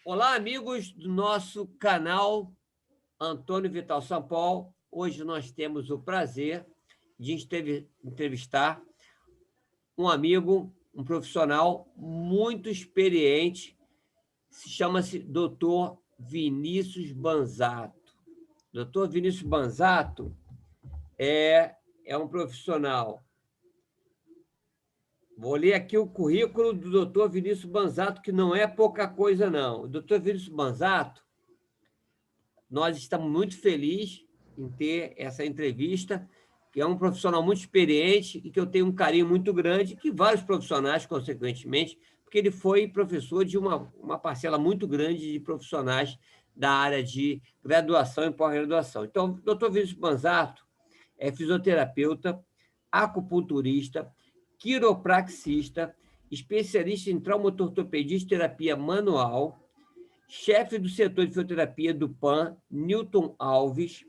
Olá, amigos do nosso canal Antônio Vital São Paulo. Hoje nós temos o prazer de entrevistar um amigo, um profissional muito experiente, chama-se Dr. Vinícius Banzato. Dr. Vinícius Banzato é um profissional. Vou ler aqui o currículo do Dr. Vinícius Banzato, que não é pouca coisa, não. O Dr. Vinícius Banzato, nós estamos muito felizes em ter essa entrevista, que é um profissional muito experiente e que eu tenho um carinho muito grande, que vários profissionais, consequentemente, porque ele foi professor de uma parcela muito grande de profissionais da área de graduação e pós-graduação. Então, o Dr. Vinícius Banzato é fisioterapeuta, acupunturista, quiropraxista, especialista em traumatortopedia e terapia manual, chefe do setor de fisioterapia do PAN, Newton Alves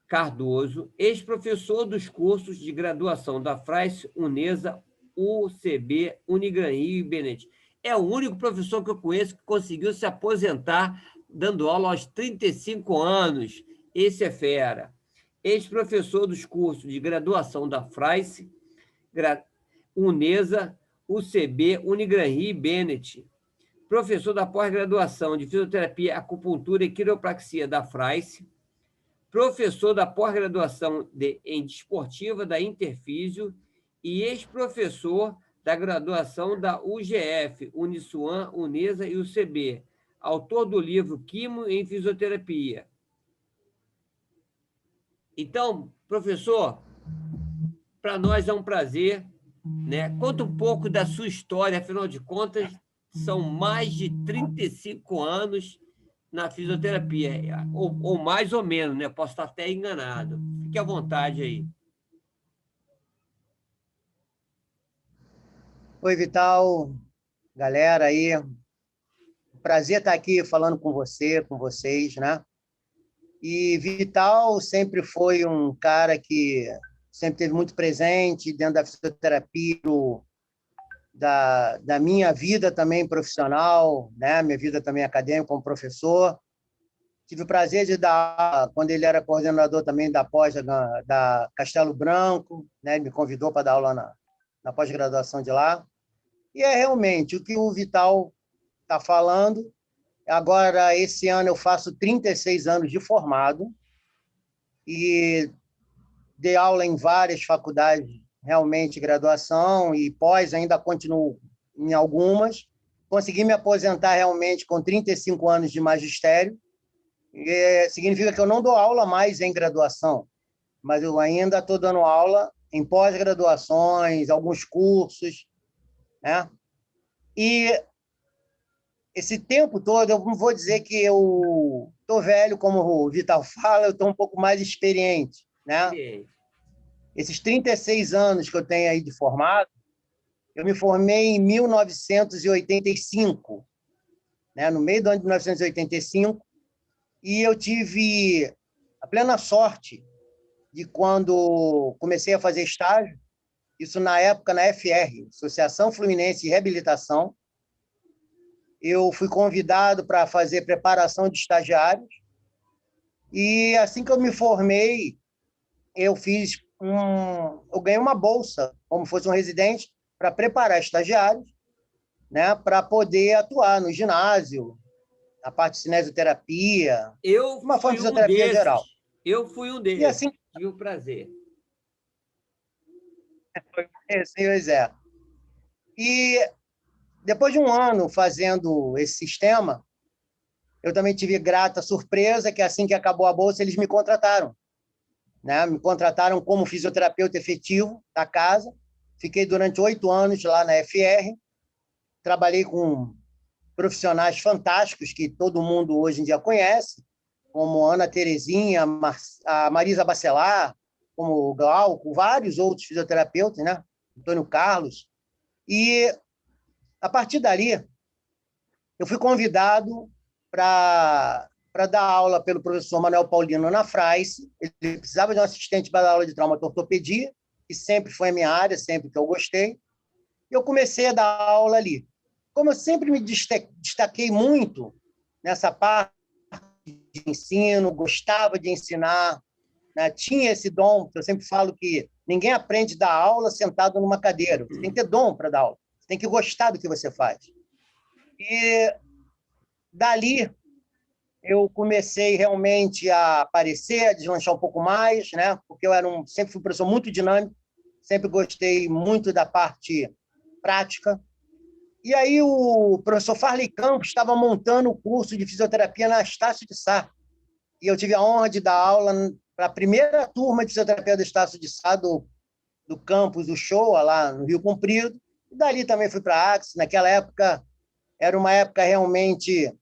Cardoso, ex-professor dos cursos de graduação da Frais, Unesa, UCB, Unigran Rio e Benet. É o único professor que eu conheço que conseguiu se aposentar dando aula aos 35 anos. Esse é fera. Ex-professor dos cursos de graduação da Frais, Unesa, UCB, Unigran Rio e Benet. Professor da pós-graduação de Fisioterapia, Acupuntura e Quiropraxia da Frais, professor da pós-graduação em Desportiva da Interfísio e ex-professor da graduação da UGF, Uniswan, Unesa e UCB, autor do livro Quimo em Fisioterapia. Então, professor, para nós é um prazer, né? Conta um pouco da sua história, afinal de contas, são mais de 35 anos na fisioterapia, ou mais ou menos, né? Posso estar até enganado. Fique à vontade aí. Oi, Vital, galera aí. Prazer estar aqui falando com você, com vocês, né? E Vital sempre foi um cara que sempre teve muito presente dentro da fisioterapia, da minha vida também profissional, né? Minha vida também acadêmica como professor. Tive o prazer de dar, quando ele era coordenador também da pós da Castelo Branco, né? Ele me convidou para dar aula na pós-graduação de lá. E é realmente o que o Vital está falando. Agora, esse ano, eu faço 36 anos de formado e dei aula em várias faculdades, realmente, graduação e pós, ainda continuo em algumas. Consegui me aposentar realmente com 35 anos de magistério. Significa que eu não dou aula mais em graduação, mas eu ainda estou dando aula em pós-graduações, alguns cursos, né? E esse tempo todo, eu não vou dizer que eu estou velho, como o Vital fala, eu estou um pouco mais experiente, né? Esses 36 anos que eu tenho aí de formado, eu me formei em 1985, né? No meio do ano de 1985, e eu tive a plena sorte de, quando comecei a fazer estágio, isso na época na FR, Associação Fluminense de Reabilitação, eu fui convidado para fazer preparação de estagiários e assim que eu me formei, eu ganhei uma bolsa, como fosse um residente, para preparar estagiários, né, para poder atuar no ginásio, na parte de cinesioterapia, uma forma de fisioterapia geral. Eu fui um desses. E assim, tive o prazer. Pois é. E depois de um ano fazendo esse sistema, eu também tive grata surpresa que assim que acabou a bolsa, eles me contrataram, né? Me contrataram como fisioterapeuta efetivo da casa. Fiquei durante 8 anos lá na FR. Trabalhei com profissionais fantásticos que todo mundo hoje em dia conhece, como Ana Terezinha, a Marisa Bacelar, como o Glauco, vários outros fisioterapeutas, né? Antônio Carlos. E, a partir dali, eu fui convidado para dar aula pelo professor Manuel Paulino na Frais. Ele precisava de um assistente para dar aula de traumatortopedia, que sempre foi a minha área, sempre que eu gostei. E eu comecei a dar aula ali. Como eu sempre me destaquei muito nessa parte de ensino, gostava de ensinar, né? Tinha esse dom. Eu sempre falo que ninguém aprende a dar aula sentado numa cadeira. Você tem que ter dom para dar aula. Você tem que gostar do que você faz. E dali eu comecei realmente a aparecer, a deslanchar um pouco mais, né? Porque eu sempre fui um professor muito dinâmico, sempre gostei muito da parte prática. E aí o professor Farley Campos estava montando o curso de fisioterapia na Estácio de Sá. E eu tive a honra de dar aula para a primeira turma de fisioterapia da Estácio de Sá, do campus do Showa, lá no Rio Comprido. E dali também fui para a Axis. Naquela época, era uma época realmente...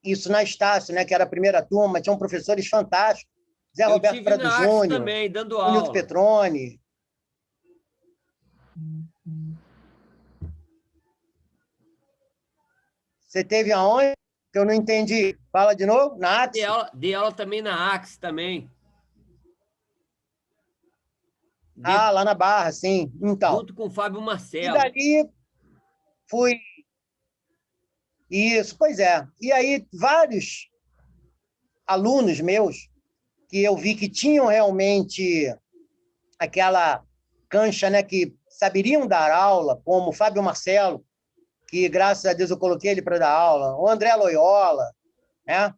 Isso na Estácio, né, que era a primeira turma, tinham professores fantásticos. Zé Eu Roberto tive Prado na Axis Júnior, também, dando o Nilton aula. Petroni. Você teve aonde? Que eu não entendi. Fala de novo? Na Axis? Dei aula também na Axis também. Ah, lá na Barra, sim. Então, Junto com o Fábio e Marcelo. dali fui... Isso, pois é. E aí, vários alunos meus que eu vi que tinham realmente aquela cancha, né, que saberiam dar aula, como o Fábio Marcelo, que, graças a Deus, eu coloquei ele para dar aula, o André Loyola, né?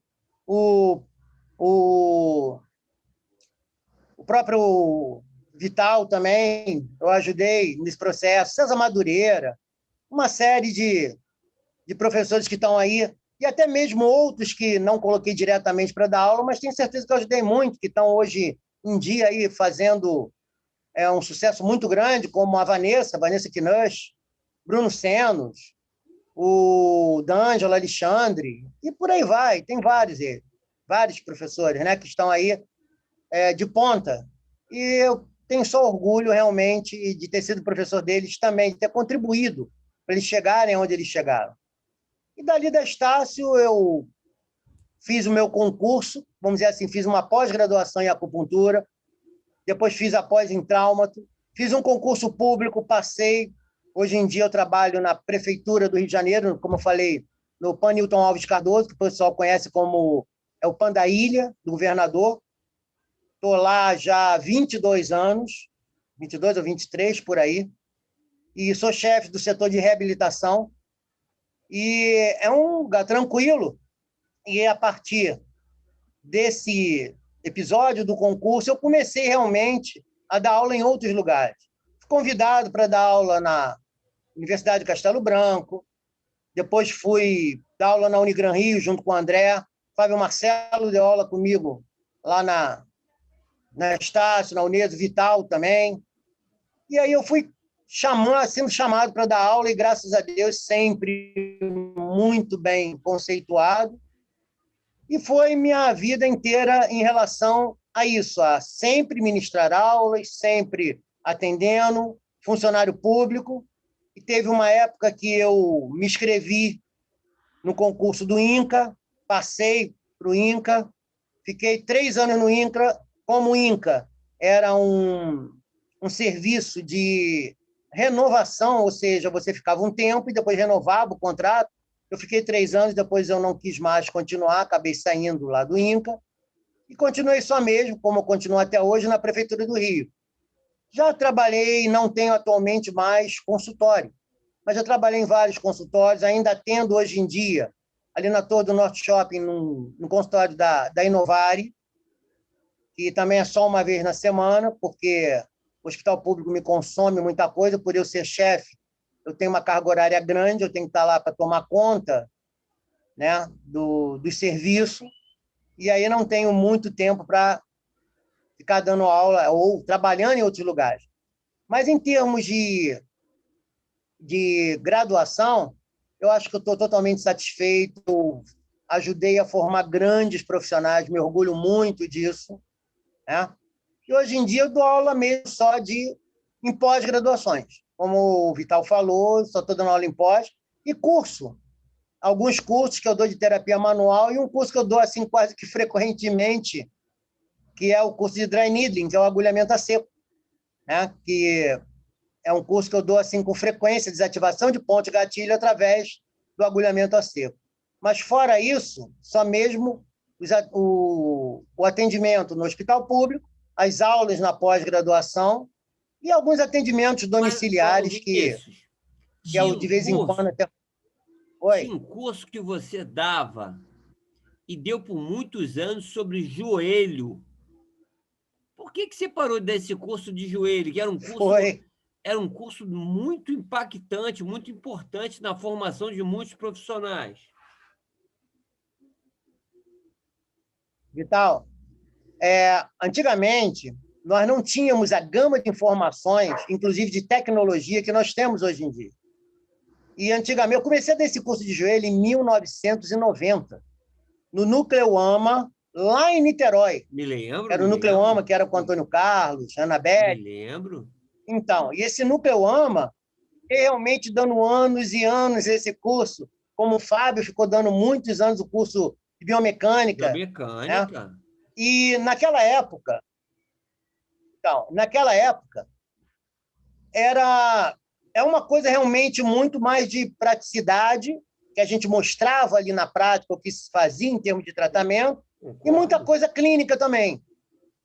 o, o, o próprio Vital também, eu ajudei nesse processo, César Madureira, uma série de professores que estão aí, e até mesmo outros que não coloquei diretamente para dar aula, mas tenho certeza que eu ajudei muito, que estão hoje em dia aí fazendo um sucesso muito grande, como a Vanessa Knush, Bruno Senos, o D'Angelo Alexandre, e por aí vai, tem vários professores, né, que estão aí de ponta. E eu tenho só orgulho, realmente, de ter sido professor deles também, de ter contribuído para eles chegarem onde eles chegaram. E dali da Estácio, eu fiz o meu concurso, vamos dizer assim, fiz uma pós-graduação em acupuntura, depois fiz a pós em traumato, fiz um concurso público, passei. Hoje em dia eu trabalho na Prefeitura do Rio de Janeiro, como eu falei, no PAN Newton Alves Cardoso, que o pessoal conhece como o PAN da Ilha, do governador. Estou lá já há 22 anos, 22 ou 23 por aí, e sou chefe do setor de reabilitação. E é um lugar tranquilo, e a partir desse episódio do concurso, eu comecei realmente a dar aula em outros lugares. Fui convidado para dar aula na Universidade de Castelo Branco, depois fui dar aula na Unigran Rio, junto com o André. Fábio Marcelo deu aula comigo lá na Estácio, na Uneso, Vital também. E aí eu fui sendo chamado para dar aula e, graças a Deus, sempre muito bem conceituado. E foi minha vida inteira em relação a isso, a sempre ministrar aulas, sempre atendendo, funcionário público. E teve uma época que eu me inscrevi no concurso do INCA, passei para o INCA, fiquei 3 anos no INCA. Como o INCA era um serviço de renovação, ou seja, você ficava um tempo e depois renovava o contrato. Eu fiquei 3 anos, depois eu não quis mais continuar, acabei saindo lá do INCA e continuei só mesmo, como eu continuo até hoje, na Prefeitura do Rio. Já trabalhei, não tenho atualmente mais consultório, mas já trabalhei em vários consultórios, ainda tendo hoje em dia, ali na Torre do Norte Shopping, no consultório da Inovari, que também é só uma vez na semana, porque o hospital público me consome muita coisa, por eu ser chefe, eu tenho uma carga horária grande, eu tenho que estar lá para tomar conta, né, dos serviços, e aí não tenho muito tempo para ficar dando aula ou trabalhando em outros lugares. Mas em termos de graduação, eu acho que eu estou totalmente satisfeito, ajudei a formar grandes profissionais, me orgulho muito disso, né? E hoje em dia eu dou aula mesmo só em pós-graduações. Como o Vital falou, só estou dando aula em pós. E curso. Alguns cursos que eu dou de terapia manual e um curso que eu dou assim quase que frequentemente, que é o curso de dry needling, que é o agulhamento a seco, né? Que é um curso que eu dou assim com frequência, desativação de ponto de gatilho através do agulhamento a seco. Mas, fora isso, só mesmo o atendimento no hospital público, as aulas na pós-graduação e alguns atendimentos Mas, ô, domiciliares Vinícius, que é tinha de um vez em quando curso, até... tinha Oi? um curso que você dava e deu por muitos anos sobre joelho. Por que você parou desse curso de joelho, que Foi. era um curso muito impactante, muito importante na formação de muitos profissionais? Vital, antigamente, nós não tínhamos a gama de informações, inclusive de tecnologia, que nós temos hoje em dia. E antigamente, eu comecei a dar esse curso de joelho em 1990, no Nucleuama, lá em Niterói. Me lembro, Era o me Nucleuama, lembro. que era com Antônio Carlos, Ana Me Beth. lembro. Então, e esse Nucleuama, realmente dando anos e anos esse curso, como o Fábio ficou dando muitos anos o curso de biomecânica, né? Biomecânica. E naquela época era é uma coisa realmente muito mais de praticidade, que a gente mostrava ali na prática o que se fazia em termos de tratamento, e muita Concordo. coisa clínica também.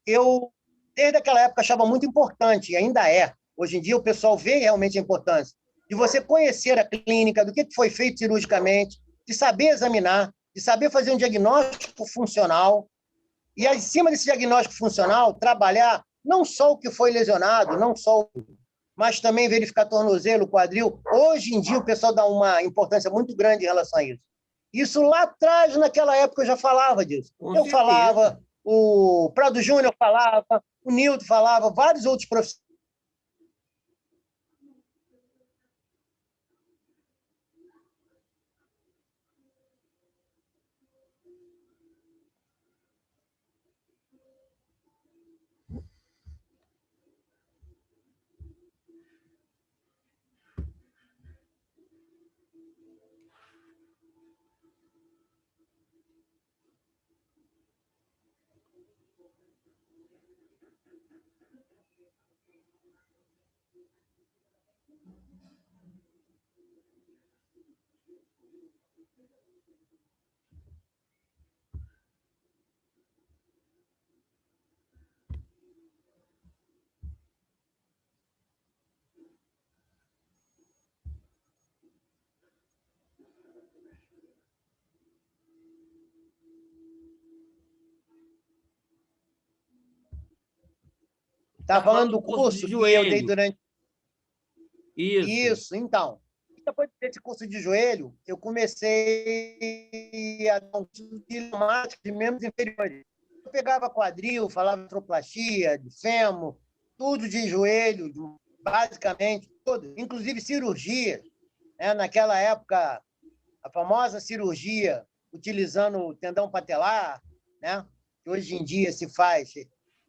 Eu, desde aquela época, achava muito importante, e ainda é. Hoje em dia, o pessoal vê realmente a importância de você conhecer a clínica, do que foi feito cirurgicamente, de saber examinar, de saber fazer um diagnóstico funcional, e, em cima desse diagnóstico funcional, trabalhar não só o que foi lesionado, não só, mas também verificar tornozelo, quadril. Hoje em dia, o pessoal dá uma importância muito grande em relação a isso. Isso lá atrás, naquela época, eu já falava disso. Com Eu certeza. falava, o Prado Júnior falava, o Nilton falava, vários outros profissionais. Estava Está falando falando do do curso de curso que eu dei joelho. durante... Isso. Isso, então. Depois desse curso de joelho, eu comecei a dar um curso de limática de membros inferiores. Eu pegava quadril, falava artroplastia, de fêmur, tudo de joelho, basicamente, tudo, inclusive cirurgia. Né? Naquela época, a famosa cirurgia utilizando o tendão patelar, né? Que hoje em dia se faz,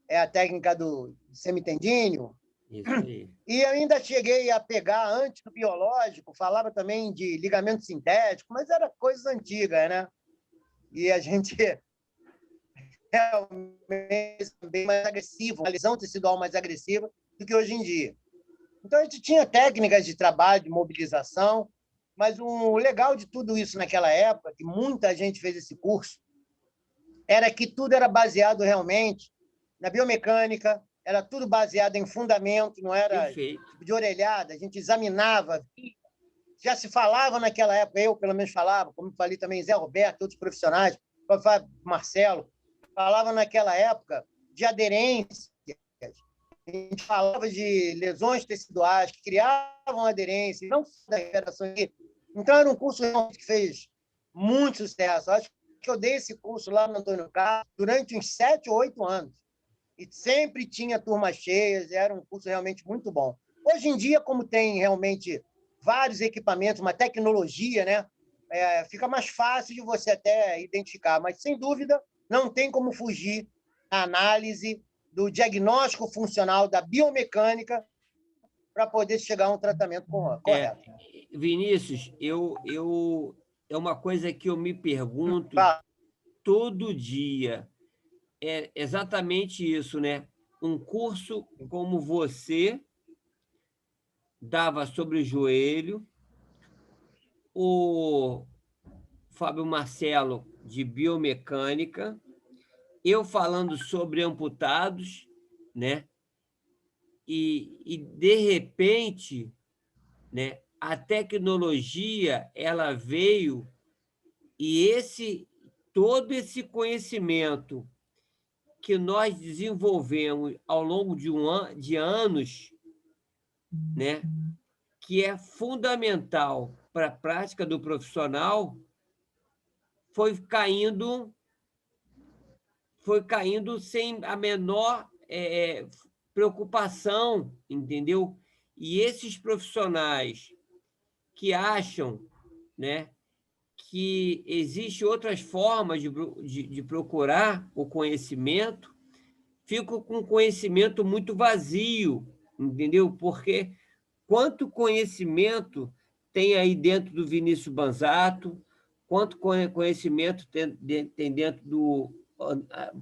é a técnica do semitendíneo. Isso aí. E eu ainda cheguei a pegar, antes do biológico, falava também de ligamento sintético, mas era coisas antigas, né? E a gente realmente bem mais agressivo, uma lesão tecidual mais agressiva do que hoje em dia. Então, a gente tinha técnicas de trabalho, de mobilização, mas o legal de tudo isso naquela época, que muita gente fez esse curso, era que tudo era baseado realmente na biomecânica, era tudo baseado em fundamento, não era Perfeito. tipo de orelhada, a gente examinava, já se falava naquela época, eu pelo menos falava, como falei também, Zé Roberto, outros profissionais, Marcelo, falava naquela época de aderência, a gente falava de lesões teciduais que criavam aderência, não da recuperação. Então, era um curso que fez muito sucesso. Acho que eu dei esse curso lá no Antônio Carlos durante uns 7 ou 8 anos. E sempre tinha turmas cheias, era um curso realmente muito bom. Hoje em dia, como tem realmente vários equipamentos, uma tecnologia, né? Fica mais fácil de você até identificar, mas, sem dúvida, não tem como fugir da análise do diagnóstico funcional da biomecânica para poder chegar a um tratamento correto. Vinícius, é uma coisa que eu me pergunto Fala. todo dia. É exatamente isso, né? Um curso como você dava sobre o joelho, o Fábio Marcelo, de biomecânica, eu falando sobre amputados, né? E de repente, né, a tecnologia ela veio e todo esse conhecimento que nós desenvolvemos ao longo de anos, né, que é fundamental para a prática do profissional, foi caindo sem a menor preocupação, entendeu? E esses profissionais que acham, né, que existem outras formas de procurar o conhecimento, ficam com conhecimento muito vazio, entendeu? Porque quanto conhecimento tem aí dentro do Vinícius Banzato, quanto conhecimento tem dentro do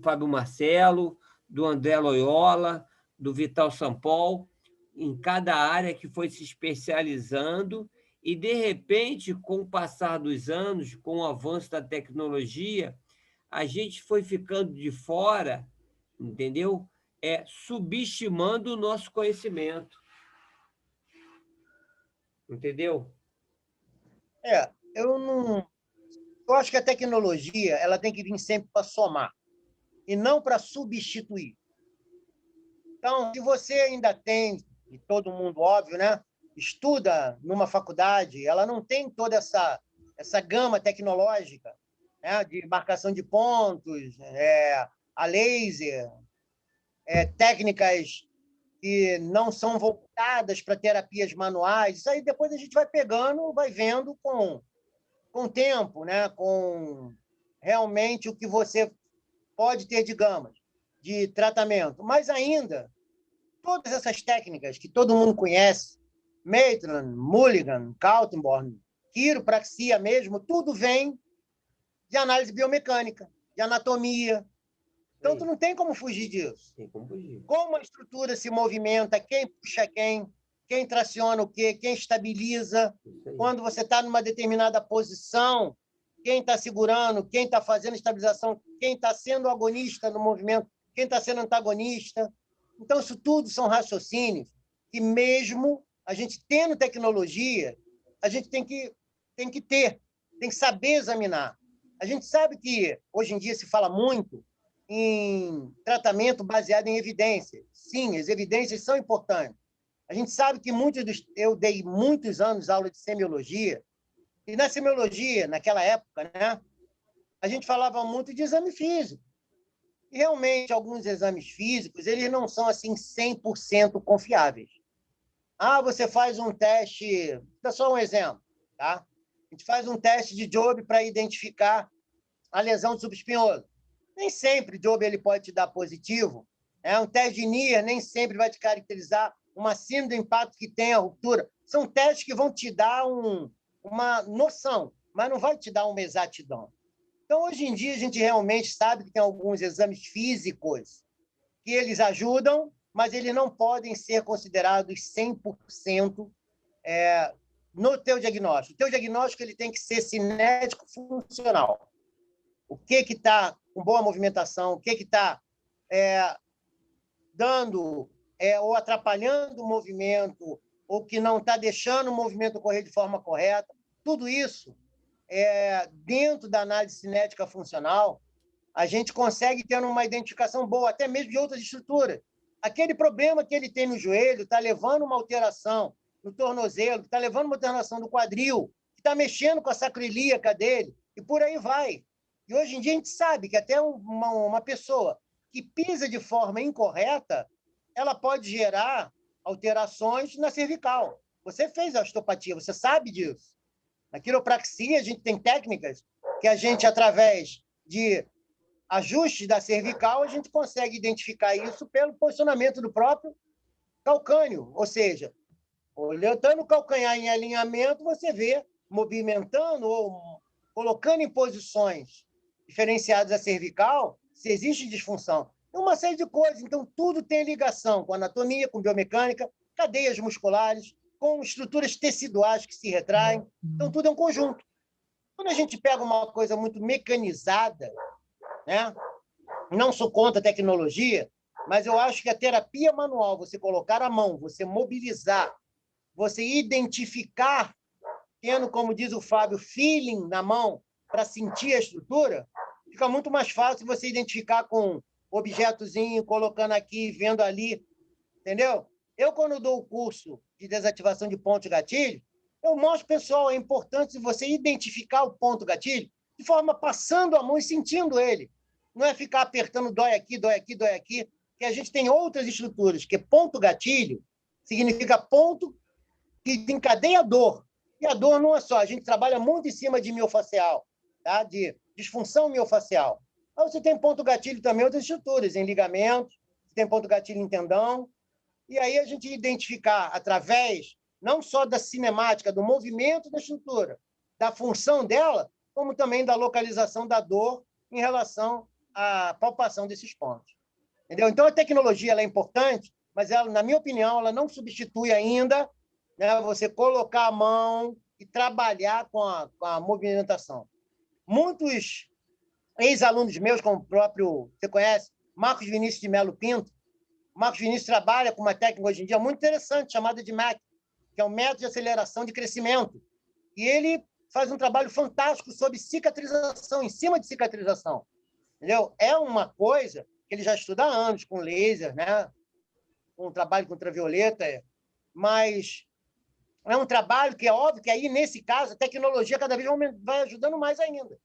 Fábio Marcelo, do André Loyola, do Vital Sampol, em cada área que foi se especializando, e, de repente, com o passar dos anos, com o avanço da tecnologia, a gente foi ficando de fora, entendeu? Subestimando o nosso conhecimento. Entendeu? Eu não. Eu acho que a tecnologia ela tem que vir sempre para somar e não para substituir. Então, se você ainda tem, e todo mundo, óbvio, né, estuda numa faculdade, ela não tem toda essa gama tecnológica, né, de marcação de pontos, a laser, técnicas que não são voltadas para terapias manuais. Isso aí depois a gente vai pegando, vai vendo com o tempo, né, com realmente o que você pode ter, digamos, de tratamento. Mas ainda, todas essas técnicas que todo mundo conhece, Maitland, Mulligan, Kaltenborn, quiropraxia mesmo, tudo vem de análise biomecânica, de anatomia. Então, tu não tem como fugir disso. Tem como fugir. Como a estrutura se movimenta, quem puxa quem traciona o quê, quem estabiliza. Quando você está numa determinada posição, quem está segurando, quem está fazendo estabilização, quem está sendo agonista no movimento, quem está sendo antagonista. Então, isso tudo são raciocínios que, mesmo a gente tendo tecnologia, a gente tem que saber examinar. A gente sabe que, hoje em dia, se fala muito em tratamento baseado em evidências. Sim, as evidências são importantes. A gente sabe que eu dei muitos anos aula de semiologia, e na semiologia, naquela época, né, a gente falava muito de exame físico. E realmente, alguns exames físicos, eles não são assim 100% confiáveis. Você faz um teste, dá só um exemplo, tá? A gente faz um teste de Jobe para identificar a lesão subespinhosa. Nem sempre o Jobe ele pode te dar positivo. Um teste de NIR nem sempre vai te caracterizar uma síndrome do impacto que tem a ruptura. São testes que vão te dar uma noção, mas não vai te dar uma exatidão. Então, hoje em dia, a gente realmente sabe que tem alguns exames físicos que eles ajudam, mas eles não podem ser considerados 100% no teu diagnóstico. O teu diagnóstico ele tem que ser cinético funcional. O que está com boa movimentação, o que está dando ou atrapalhando o movimento, ou que não está deixando o movimento ocorrer de forma correta. Tudo isso, dentro da análise cinética funcional, a gente consegue ter uma identificação boa, até mesmo de outras estruturas. Aquele problema que ele tem no joelho está levando uma alteração no tornozelo, está levando uma alteração do quadril, está mexendo com a sacroiliaca dele, e por aí vai. E hoje em dia a gente sabe que até uma pessoa que pisa de forma incorreta, ela pode gerar alterações na cervical. Você fez a osteopatia, você sabe disso. Na quiropraxia, a gente tem técnicas que a gente, através de ajustes da cervical, a gente consegue identificar isso pelo posicionamento do próprio calcâneo. Ou seja, olhando o calcanhar em alinhamento, você vê movimentando ou colocando em posições diferenciadas a cervical, se existe disfunção. Uma série de coisas. Então, tudo tem ligação com anatomia, com biomecânica, cadeias musculares, com estruturas teciduais que se retraem. Então, tudo é um conjunto. Quando a gente pega uma coisa muito mecanizada, né? Não sou contra a tecnologia, mas eu acho que a terapia manual, você colocar a mão, você mobilizar, você identificar, tendo, como diz o Fábio, feeling na mão para sentir a estrutura, fica muito mais fácil você identificar com objetozinho, colocando aqui, vendo ali, entendeu? Eu, quando dou o curso de desativação de ponto de gatilho, eu mostro, pessoal, é importante você identificar o ponto gatilho de forma passando a mão e sentindo ele. Não é ficar apertando dói aqui, dói aqui, dói aqui, que a gente tem outras estruturas, que ponto gatilho significa ponto que desencadeia a dor. E a dor não é só, a gente trabalha muito em cima de miofascial, tá? De disfunção miofascial. Mas você tem ponto gatilho também outras estruturas, em ligamentos, tem ponto gatilho em tendão, e aí a gente identificar através não só da cinemática, do movimento da estrutura, da função dela, como também da localização da dor em relação à palpação desses pontos. Entendeu? Então, a tecnologia ela é importante, mas, ela, na minha opinião, ela não substitui ainda, né, você colocar a mão e trabalhar com a movimentação. Muitos ex-alunos meus, como o próprio, você conhece, Marcos Vinícius de Melo Pinto, Marcos Vinícius trabalha com uma técnica hoje em dia muito interessante, chamada de MAC, que é o método de aceleração de crescimento. E ele faz um trabalho fantástico sobre cicatrização, em cima de cicatrização. Entendeu? É uma coisa que ele já estuda há anos, com laser, né? Com trabalho com ultravioleta, mas é um trabalho que é óbvio que aí, nesse caso, a tecnologia cada vez vai ajudando mais ainda.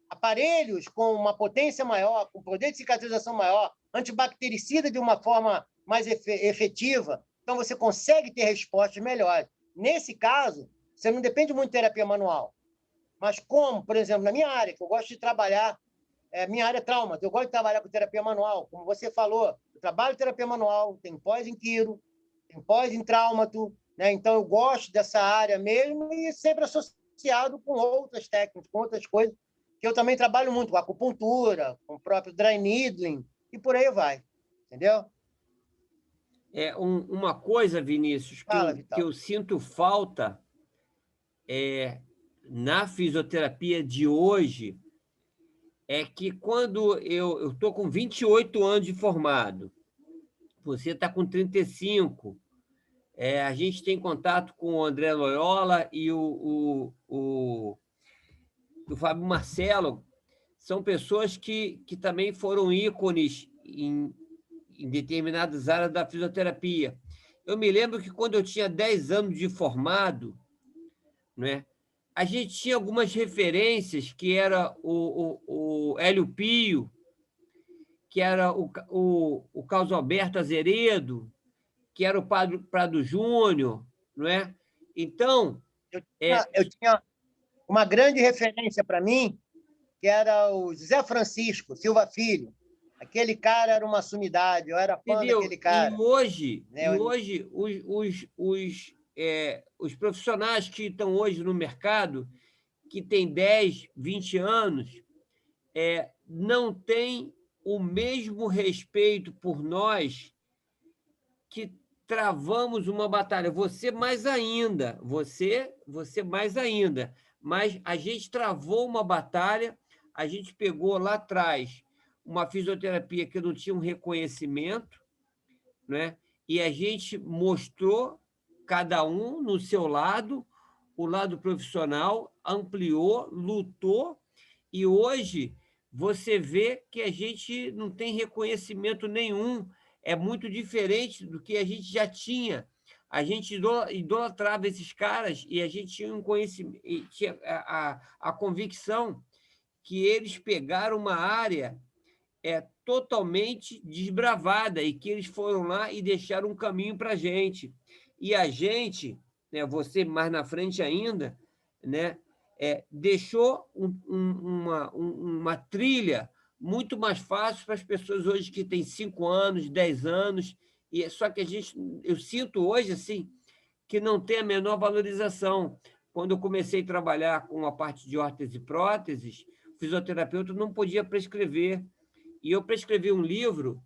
Aparelhos com uma potência maior, com poder de cicatrização maior, antibactericida de uma forma mais efetiva, então você consegue ter respostas melhores. Nesse caso, você não depende muito de terapia manual. Mas como, por exemplo, na minha área, que eu gosto de trabalhar, minha área é trauma, eu gosto de trabalhar com terapia manual. Como você falou, eu trabalho terapia manual, tem pós em quiro, tem pós em traumato, né? Então eu gosto dessa área mesmo e sempre associado com outras técnicas, com outras coisas, que eu também trabalho muito com acupuntura, com o próprio dry needling, e por aí vai. Entendeu? Uma coisa, Vinícius, Fala, que Vital. eu sinto falta na fisioterapia de hoje é que quando eu estou com 28 anos de formado, você está com 35, a gente tem contato com o André Loyola e o Fábio Marcelo, são pessoas que também foram ícones em determinadas áreas da fisioterapia. Eu me lembro que quando eu tinha 10 anos de formado, né, a gente tinha algumas referências, que era o Hélio Pio, que era o Carlos Alberto Azeredo, que era o Prado Júnior, não é? Então... Eu tinha uma grande referência para mim, que era o José Francisco Silva Filho. Aquele cara era uma sumidade, eu era fã Entendeu? daquele cara. E hoje os profissionais que estão hoje no mercado, que têm 10, 20 anos, não têm o mesmo respeito por nós que travamos uma batalha. Você mais ainda, você mais ainda. Mas a gente travou uma batalha, a gente pegou lá atrás uma fisioterapia que não tinha um reconhecimento, né? E a gente mostrou, cada um no seu lado, o lado profissional, ampliou, lutou, e hoje você vê que a gente não tem reconhecimento nenhum, é muito diferente do que a gente já tinha. A gente idolatrava esses caras e a gente tinha um conhecimento, tinha a convicção que eles pegaram uma área totalmente desbravada e que eles foram lá e deixaram um caminho para a gente. E a gente, né, você mais na frente ainda, né, deixou uma trilha muito mais fácil para as pessoas hoje que têm 5 anos, 10 anos, e só que eu sinto hoje assim que não tem a menor valorização. Quando eu comecei a trabalhar com a parte de órteses e próteses, o fisioterapeuta não podia prescrever. E eu prescrevi um livro,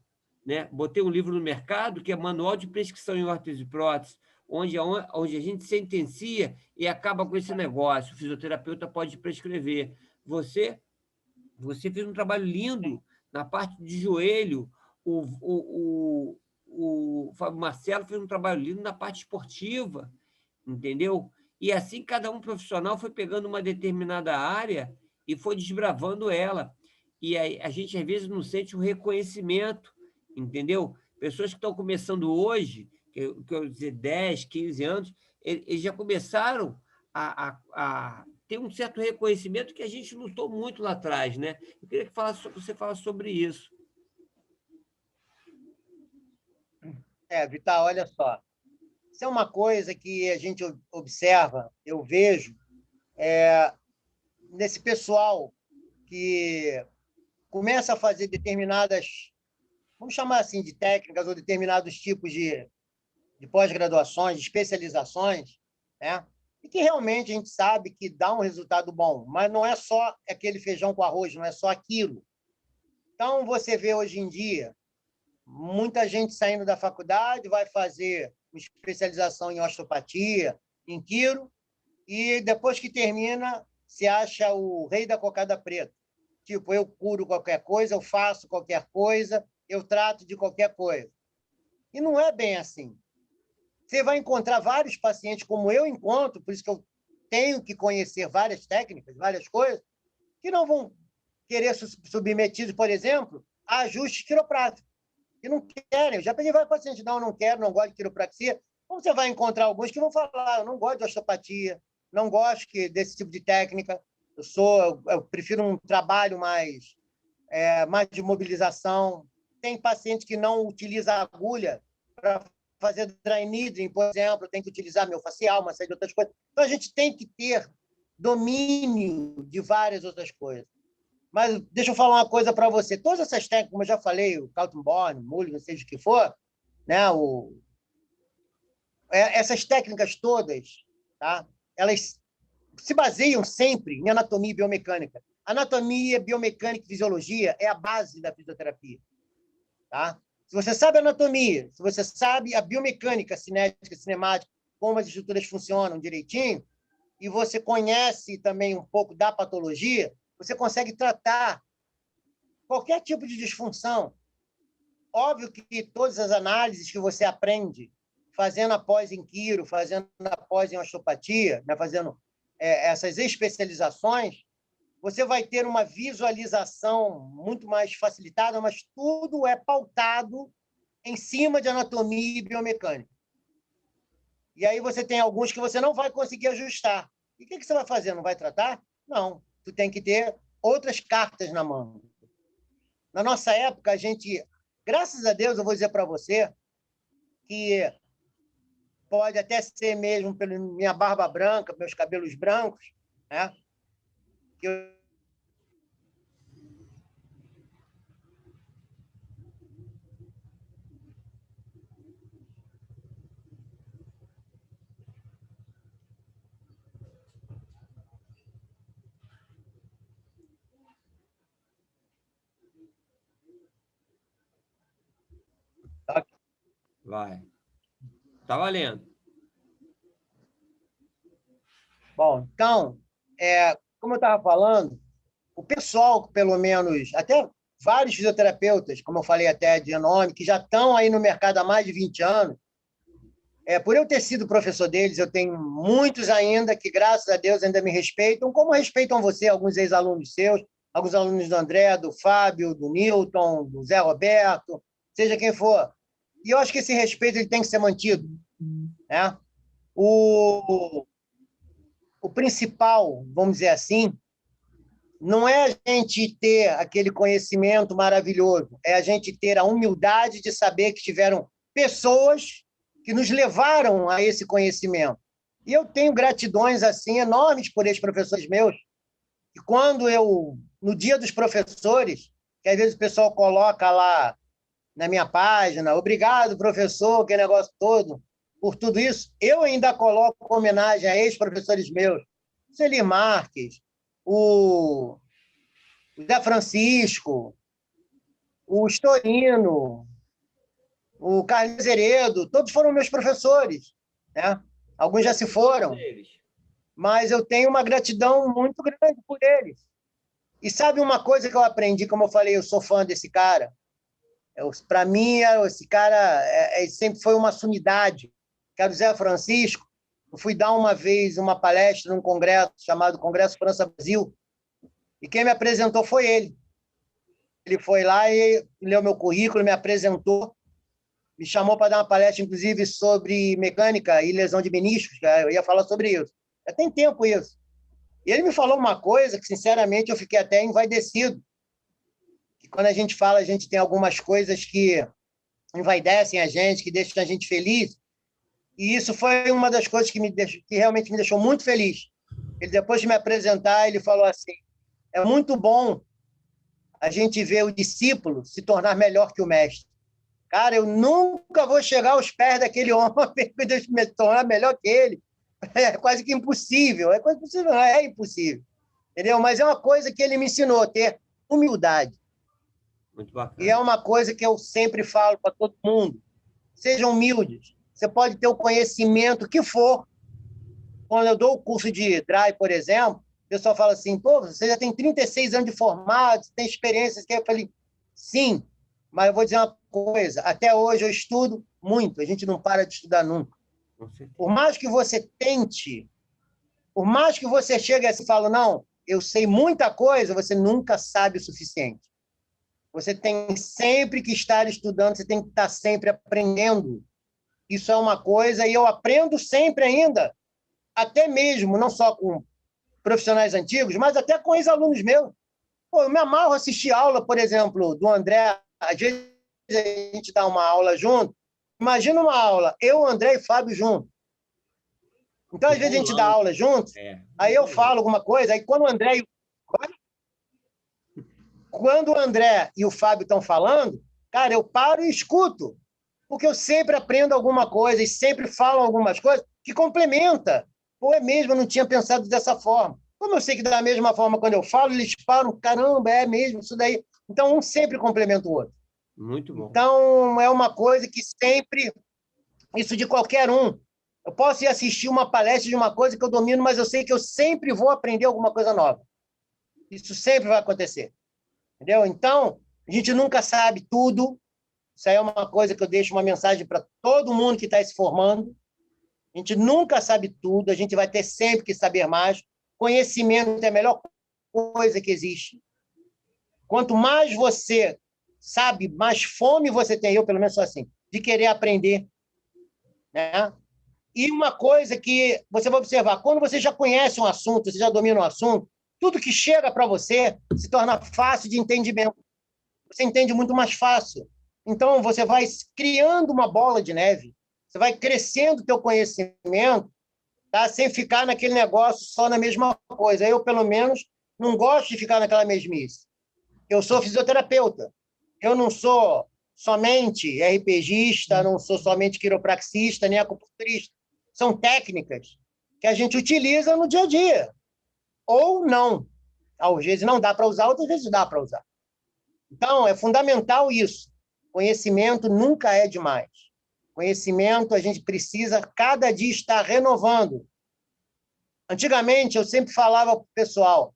né? Botei um livro no mercado, que é Manual de Prescrição em Órtese e Prótese, onde a gente sentencia e acaba com esse negócio. O fisioterapeuta pode prescrever. Você fez um trabalho lindo na parte de joelho, o Fábio Marcelo fez um trabalho lindo na parte esportiva, entendeu? E assim cada um profissional foi pegando uma determinada área e foi desbravando ela. E a gente, às vezes, não sente o reconhecimento, entendeu? Pessoas que estão começando hoje, que eu dizer 10, 15 anos, eles já começaram a ter um certo reconhecimento que a gente lutou muito lá atrás, né? Eu queria que você falasse sobre isso. Vital, olha só. Isso é uma coisa que a gente observa, eu vejo, nesse pessoal que começa a fazer determinadas, vamos chamar assim, de técnicas ou determinados tipos de pós-graduações, de especializações, né? E que realmente a gente sabe que dá um resultado bom, mas não é só aquele feijão com arroz, não é só aquilo. Então, você vê hoje em dia muita gente saindo da faculdade, vai fazer uma especialização em osteopatia, em quiro, e depois que termina, se acha o rei da cocada preta. Tipo, eu curo qualquer coisa, eu faço qualquer coisa, eu trato de qualquer coisa. E não é bem assim. Você vai encontrar vários pacientes, como eu encontro, por isso que eu tenho que conhecer várias técnicas, várias coisas, que não vão querer ser submetidos, por exemplo, a ajustes quiropráticos, que não querem. Eu já peguei vários pacientes, não quero, não gosto de quiropraxia. Como você vai encontrar alguns que vão falar, eu não gosto de osteopatia, não gosto desse tipo de técnica, eu prefiro um trabalho mais de mobilização. Tem paciente que não utiliza agulha para fazer dry needling, por exemplo, tem que utilizar miofascial, uma série de outras coisas. Então, a gente tem que ter domínio de várias outras coisas. Mas deixa eu falar uma coisa para você. Todas essas técnicas, como eu já falei, o Kaltenborn, Mulligan, seja o que for, né? Essas técnicas todas, tá? Elas se baseiam sempre em anatomia e biomecânica. Anatomia, biomecânica e fisiologia é a base da fisioterapia. Tá? Se você sabe a anatomia, se você sabe a biomecânica, cinética, cinemática, como as estruturas funcionam direitinho, e você conhece também um pouco da patologia, você consegue tratar qualquer tipo de disfunção. Óbvio que todas as análises que você aprende fazendo após em quiro, fazendo após em osteopatia, né, fazendo essas especializações, você vai ter uma visualização muito mais facilitada, mas tudo é pautado em cima de anatomia e biomecânica. E aí você tem alguns que você não vai conseguir ajustar. E o que você vai fazer? Não vai tratar? Não. Tu tem que ter outras cartas na mão. Na nossa época, a gente, graças a Deus, eu vou dizer para você, que pode até ser mesmo pela minha barba branca, meus cabelos brancos, né? Que eu Vai. Tá valendo. Bom, então, como eu estava falando, o pessoal, pelo menos, até vários fisioterapeutas, como eu falei até de nome, que já estão aí no mercado há mais de 20 anos, por eu ter sido professor deles, eu tenho muitos ainda que, graças a Deus, ainda me respeitam, como respeitam você, alguns ex-alunos seus, alguns alunos do André, do Fábio, do Newton, do Zé Roberto, seja quem for. E eu acho que esse respeito ele tem que ser mantido. Né? O principal, vamos dizer assim, não é a gente ter aquele conhecimento maravilhoso, é a gente ter a humildade de saber que tiveram pessoas que nos levaram a esse conhecimento. E eu tenho gratidões assim enormes por esses professores meus. E quando no dia dos professores, que às vezes o pessoal coloca lá na minha página, obrigado, professor, que negócio todo, por tudo isso, eu ainda coloco homenagem a ex-professores meus, o Celir Marques, o Zé Francisco, o Storino, o Carlos Heredo, todos foram meus professores. né? Alguns já se foram, Eles. mas eu tenho uma gratidão muito grande por eles. E sabe uma coisa que eu aprendi, como eu falei, eu sou fã desse cara. Para mim, esse cara sempre foi uma sumidade. Que era o Zé Francisco. Eu fui dar uma vez uma palestra num congresso chamado Congresso França-Brasil, e quem me apresentou foi ele. Ele foi lá e leu meu currículo, me apresentou, me chamou para dar uma palestra, inclusive, sobre mecânica e lesão de meniscos. Eu ia falar sobre isso. Já tem tempo isso. E ele me falou uma coisa que, sinceramente, eu fiquei até envaidecido. Que quando a gente fala, a gente tem algumas coisas que envaidecem a gente, que deixam a gente feliz. E isso foi uma das coisas que realmente me deixou muito feliz. Ele, depois de me apresentar, ele falou assim: é muito bom a gente ver o discípulo se tornar melhor que o mestre. Cara, eu nunca vou chegar aos pés daquele homem e me tornar melhor que ele. É quase que impossível. É quase impossível, não é impossível. Entendeu? Mas é uma coisa que ele me ensinou a ter humildade. Muito bacana. E é uma coisa que eu sempre falo para todo mundo. Sejam humildes. Você pode ter o conhecimento que for. Quando eu dou o curso de Drive, por exemplo, o pessoal fala assim: pô, você já tem 36 anos de formado, você tem experiência. Eu falei: sim, mas eu vou dizer uma coisa: até hoje eu estudo muito, a gente não para de estudar nunca. Por mais que você tente, por mais que você chegue assim e fale: não, eu sei muita coisa, você nunca sabe o suficiente. Você tem sempre que estar estudando, você tem que estar sempre aprendendo. Isso é uma coisa, e eu aprendo sempre ainda, até mesmo, não só com profissionais antigos, mas até com ex-alunos meus. Pô, eu me amarro a assistir aula, por exemplo, do André. Às vezes a gente dá uma aula junto. Imagina uma aula, eu, André e Fábio junto. Então, às vezes a gente dá aula junto, aí eu falo alguma coisa, aí quando o André e o Fábio estão falando, cara, eu paro e escuto, porque eu sempre aprendo alguma coisa e sempre falo algumas coisas que complementa. Pô, é mesmo, eu não tinha pensado dessa forma. Como eu sei que da mesma forma, quando eu falo, eles falam: caramba, é mesmo, isso daí. Então, um sempre complementa o outro. Muito bom. Então, é uma coisa que sempre, isso de qualquer um. Eu posso ir assistir uma palestra de uma coisa que eu domino, mas eu sei que eu sempre vou aprender alguma coisa nova. Isso sempre vai acontecer. Entendeu? Então, a gente nunca sabe tudo. Isso aí é uma coisa que eu deixo uma mensagem para todo mundo que está se formando. A gente nunca sabe tudo, a gente vai ter sempre que saber mais. Conhecimento é a melhor coisa que existe. Quanto mais você sabe, mais fome você tem, eu pelo menos sou assim, de querer aprender. Né? E uma coisa que você vai observar, quando você já conhece um assunto, você já domina um assunto, tudo que chega para você se torna fácil de entendimento. Você entende muito mais fácil. Então, você vai criando uma bola de neve, você vai crescendo o teu conhecimento, tá? Sem ficar naquele negócio só na mesma coisa. Eu, pelo menos, não gosto de ficar naquela mesmice. Eu sou fisioterapeuta. Eu não sou somente RPGista, não sou somente quiropraxista, nem acupunturista. São técnicas que a gente utiliza no dia a dia. Ou não. Às vezes não dá para usar, outras vezes dá para usar. Então, é fundamental isso. Conhecimento nunca é demais. Conhecimento a gente precisa cada dia estar renovando. Antigamente, eu sempre falava para o pessoal,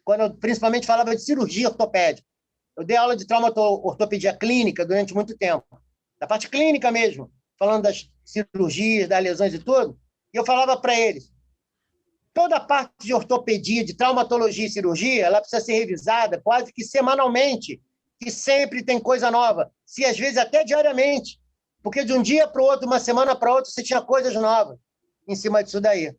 quando eu principalmente falava de cirurgia ortopédica. Eu dei aula de ortopedia clínica durante muito tempo, da parte clínica mesmo, falando das cirurgias, das lesões e tudo, e eu falava para eles: toda a parte de ortopedia, de traumatologia e cirurgia, ela precisa ser revisada quase que semanalmente, que sempre tem coisa nova, se às vezes até diariamente, porque de um dia para o outro, uma semana para outra, você tinha coisas novas em cima disso daí,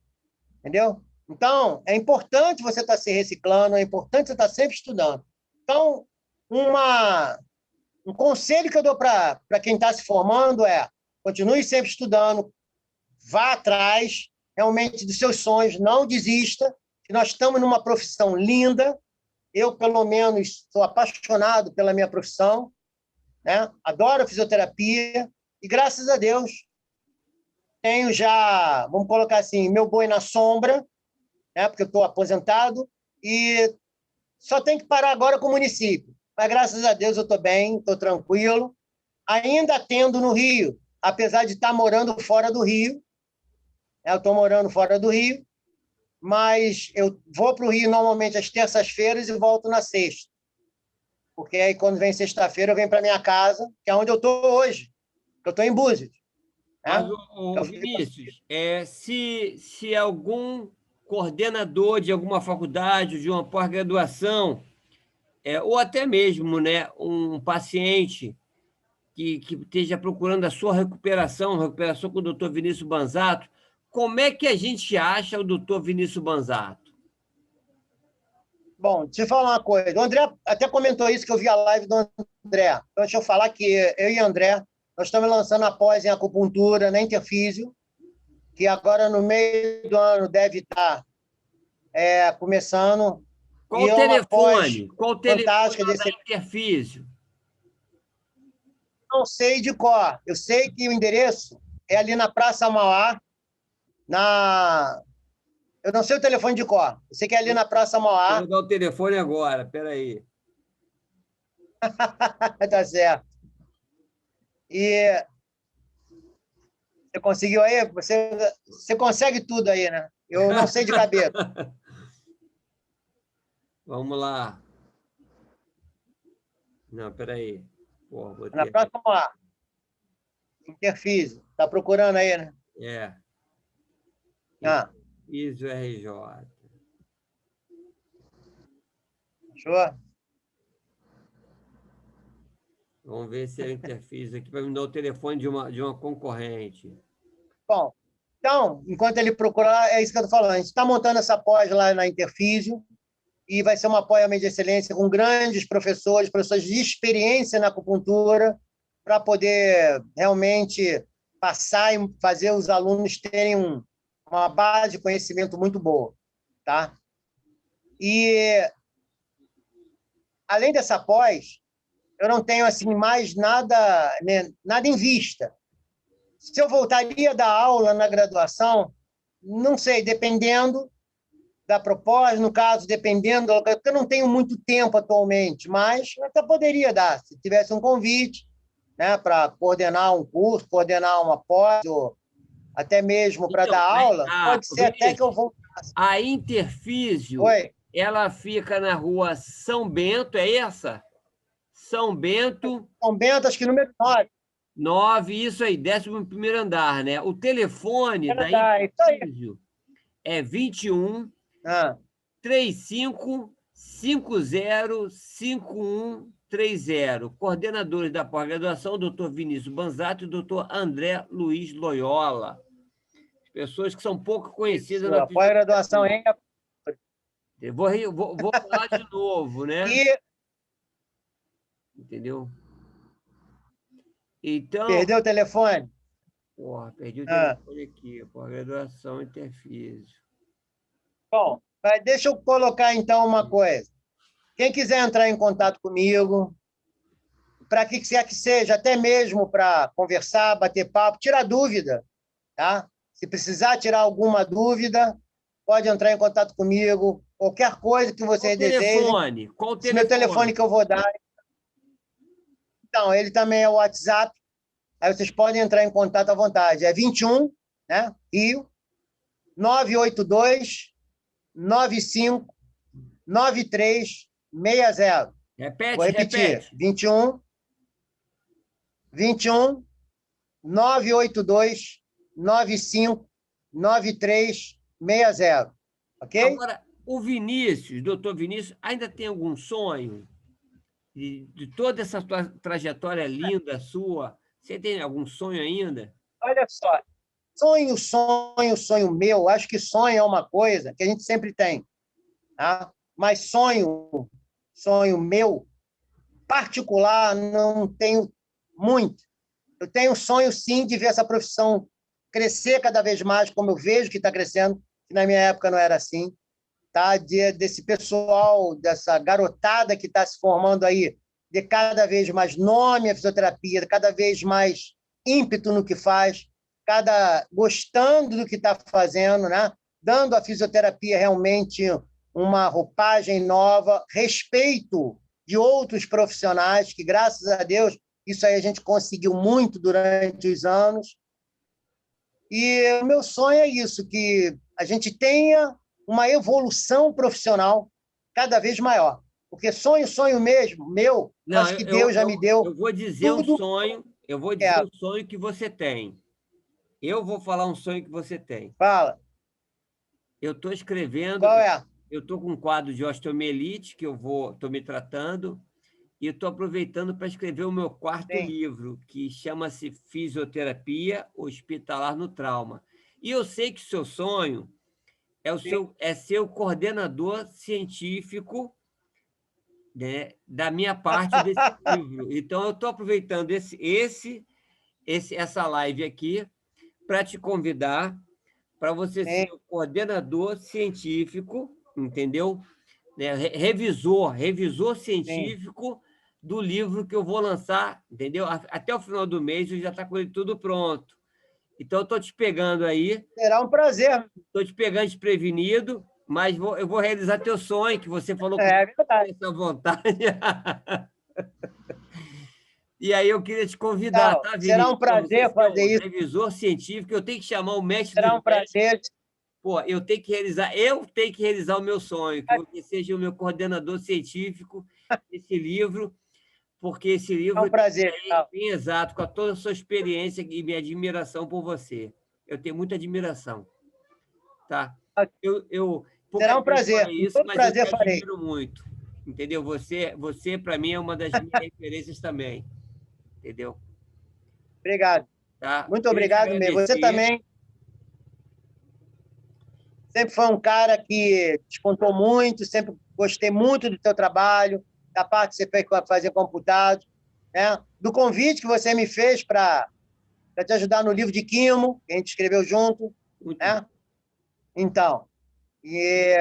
entendeu? Então, é importante você estar se reciclando, é importante você estar sempre estudando. Então, um conselho que eu dou para quem está se formando é: continue sempre estudando, vá atrás realmente dos seus sonhos, não desista, que nós estamos numa profissão linda. Eu, pelo menos, sou apaixonado pela minha profissão, né? Adoro a fisioterapia e, graças a Deus, tenho já, vamos colocar assim, meu boi na sombra, né? Porque eu estou aposentado e só tenho que parar agora com o município. Mas, graças a Deus, eu estou bem, estou tranquilo, ainda tendo no Rio, apesar de estar morando fora do Rio, Eu estou morando fora do Rio, mas eu vou para o Rio normalmente às terças-feiras e volto na sexta. Porque aí, quando vem sexta-feira, eu venho para minha casa, que é onde eu estou hoje. Eu estou em Búzios. Mas, Né? Vinícius, se algum coordenador de alguma faculdade, de uma pós-graduação, ou até mesmo, né, um paciente que esteja procurando a sua recuperação com o doutor Vinícius Banzato, como é que a gente acha o doutor Vinícius Banzato? Bom, deixa eu falar uma coisa. O André até comentou isso, que eu vi a live do André. Então, deixa eu falar que eu e o André, nós estamos lançando a pós em acupuntura na Interfísio, que agora no meio do ano deve estar começando. Qual E o é uma pós telefone? Qual o telefone fantástica lá da desse. Interfísio? Não sei de cor. Eu sei que o endereço é ali na Praça Mauá, na... Eu não sei o telefone de cor. Eu sei que é ali na Praça Eu Mauá. vou dar o telefone agora, peraí. Tá certo. E você conseguiu aí? Você consegue tudo aí, né? Eu não sei de cabeça. Vamos lá. Não, peraí. Porra, Na botei. Praça Mauá. Interfísio. Tá procurando aí, né? É. Ah, Interfísio RJ. achou? Vamos ver se é Interfísio aqui para me dar o telefone de uma concorrente. Bom, então, enquanto ele procurar, é isso que eu estou falando. A gente está montando essa pós lá na Interfísio e vai ser uma pós de excelência com grandes professores de experiência na acupuntura, para poder realmente passar e fazer os alunos terem uma base de conhecimento muito boa. Tá? E, além dessa pós, eu não tenho assim mais nada, né, nada em vista. Se eu voltaria a dar aula na graduação, não sei, dependendo da proposta, no caso, dependendo, porque eu não tenho muito tempo atualmente, mas eu até poderia dar, se tivesse um convite, né, para coordenar um curso, coordenar uma pós, ou até mesmo para Então, dar aula, pode ser até que eu Vinícius, voltasse. a Interfísio, Oi? ela fica na rua São Bento, é essa? São Bento São Bento, acho que número 9. 9, isso aí, 11º andar, né? O telefone da É isso aí. Interfísio é 21 Ah, 35 50 5130. Coordenadores da pós-graduação, doutor Vinícius Banzato e doutor André Luiz Loyola. Pessoas que são pouco conhecidas isso, na a pós-graduação fisioterapia. em... Vou falar de novo, né? E Entendeu? Então, perdeu o telefone? porra, perdi o Ah, telefone aqui. Pós-graduação Interfísio. bom, mas deixa eu colocar então uma coisa. Quem quiser entrar em contato comigo, para que quer que seja, até mesmo para conversar, bater papo, tirar dúvida, tá? Se precisar tirar alguma dúvida, pode entrar em contato comigo, qualquer coisa que Qual o vocês desejem. telefone? Qual o Esse meu telefone telefone? que eu vou dar, então, ele também é o WhatsApp, aí vocês podem entrar em contato à vontade. É 21, né? Rio, 982 95 9360. Vou Repete, repetir. repete. 21 982 95 9360. Ok? Agora, o Vinícius, doutor Vinícius, ainda tem algum sonho de toda essa trajetória linda sua? Você tem algum sonho ainda? Olha só. Sonho meu. Acho que sonho é uma coisa que a gente sempre tem. Tá? Mas sonho meu, particular, não tenho muito. Eu tenho um sonho, sim, de ver essa profissão crescer cada vez mais, como eu vejo que está crescendo, que na minha época não era assim, tá? Desse pessoal, dessa garotada que está se formando aí, de cada vez mais nome à fisioterapia, cada vez mais ímpeto no que faz, gostando do que está fazendo, né? Dando à fisioterapia realmente uma roupagem nova, respeito de outros profissionais, que, graças a Deus, isso aí a gente conseguiu muito durante os anos. E o meu sonho é isso, que a gente tenha uma evolução profissional cada vez maior. Porque sonho mesmo, meu, Não, acho que Deus já me deu eu vou dizer um tudo sonho, eu vou que dizer quero. um sonho que você tem. Eu vou falar um sonho que você tem. Fala, Eu estou escrevendo, qual é? eu estou com um quadro de osteomielite que estou me tratando e estou aproveitando para escrever o meu quarto Sim, livro, que chama-se Fisioterapia Hospitalar no Trauma. E eu sei que o seu sonho sim. é ser o coordenador científico, né, da minha parte desse livro. Então, eu estou aproveitando essa live aqui para te convidar para você Sim, ser o coordenador científico, entendeu? Né? Revisor sim. científico do livro que eu vou lançar, entendeu? Até o final do mês eu já está com ele tudo pronto. Então, eu estou te pegando aí, Será um prazer. estou te pegando desprevenido, mas eu vou realizar teu sonho, que você falou que É tem verdade. essa vontade. E aí eu queria te convidar, Então, tá, será Vinícius? um Para você prazer ser fazer o isso. revisor científico, eu tenho que chamar o mestre Será dos um mestres. prazer. Pô, eu tenho que realizar o meu sonho, que você seja o meu coordenador científico desse livro, porque esse É um livro tem prazer, aí, Vital. bem exato, com toda a sua experiência e minha admiração por você. Eu tenho muita admiração, tá? Pouca Será um gente fala prazer. Com isso, todo mas eu te prazer farei. admiro muito, entendeu? Você para mim, é uma das minhas referências também, entendeu? Obrigado. Tá? Muito Queria te obrigado mesmo. Você agradecer. também sempre foi um cara que despontou muito, sempre gostei muito do teu trabalho, da parte que você fez para fazer computado, né? Do convite que você me fez para te ajudar no livro de Quimo, que a gente escreveu junto, Muito bom. né? Então, e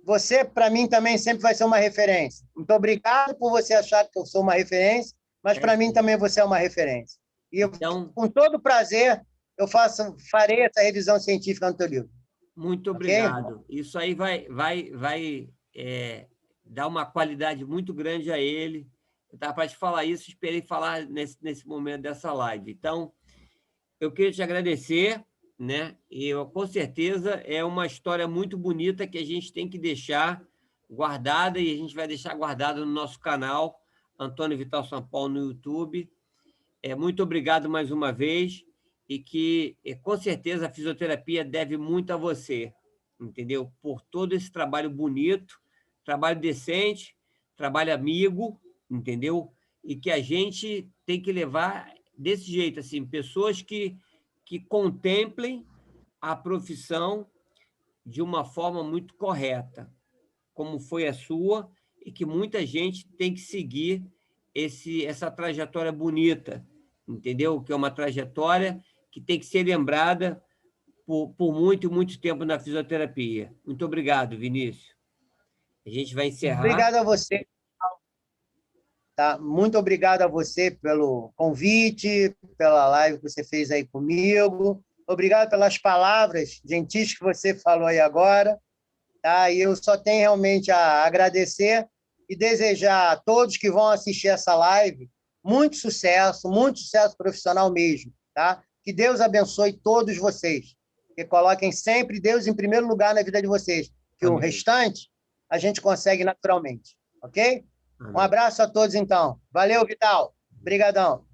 você, para mim, também sempre vai ser uma referência. Muito obrigado por você achar que eu sou uma referência, mas É para isso mim aí. também você é uma referência. E eu, Então, com todo prazer, farei essa revisão científica no teu livro. muito Ok? obrigado. Isso aí vai dar uma qualidade muito grande a ele. Eu estava para te falar isso, esperei falar nesse momento dessa live. Então, eu queria te agradecer, né? E com certeza é uma história muito bonita que a gente tem que deixar guardada e a gente vai deixar guardada no nosso canal, Antônio Vital São Paulo, no YouTube. Muito obrigado mais uma vez e que, com certeza, a fisioterapia deve muito a você, entendeu? Por todo esse trabalho bonito, trabalho decente, trabalho amigo, entendeu? E que a gente tem que levar desse jeito, assim, pessoas que contemplem a profissão de uma forma muito correta, como foi a sua, e que muita gente tem que seguir essa trajetória bonita, entendeu? Que é uma trajetória que tem que ser lembrada por muito, muito tempo na fisioterapia. Muito obrigado, Vinícius. A gente vai encerrar. Obrigado a você, tá? Muito obrigado a você pelo convite, pela live que você fez aí comigo. Obrigado pelas palavras gentis que você falou aí agora, tá? E eu só tenho realmente a agradecer e desejar a todos que vão assistir essa live muito sucesso profissional mesmo, tá? Que Deus abençoe todos vocês, que coloquem sempre Deus em primeiro lugar na vida de vocês, que o Amém. restante a gente consegue naturalmente, ok? Um Amém. abraço a todos, então. Valeu, Vital. Obrigadão.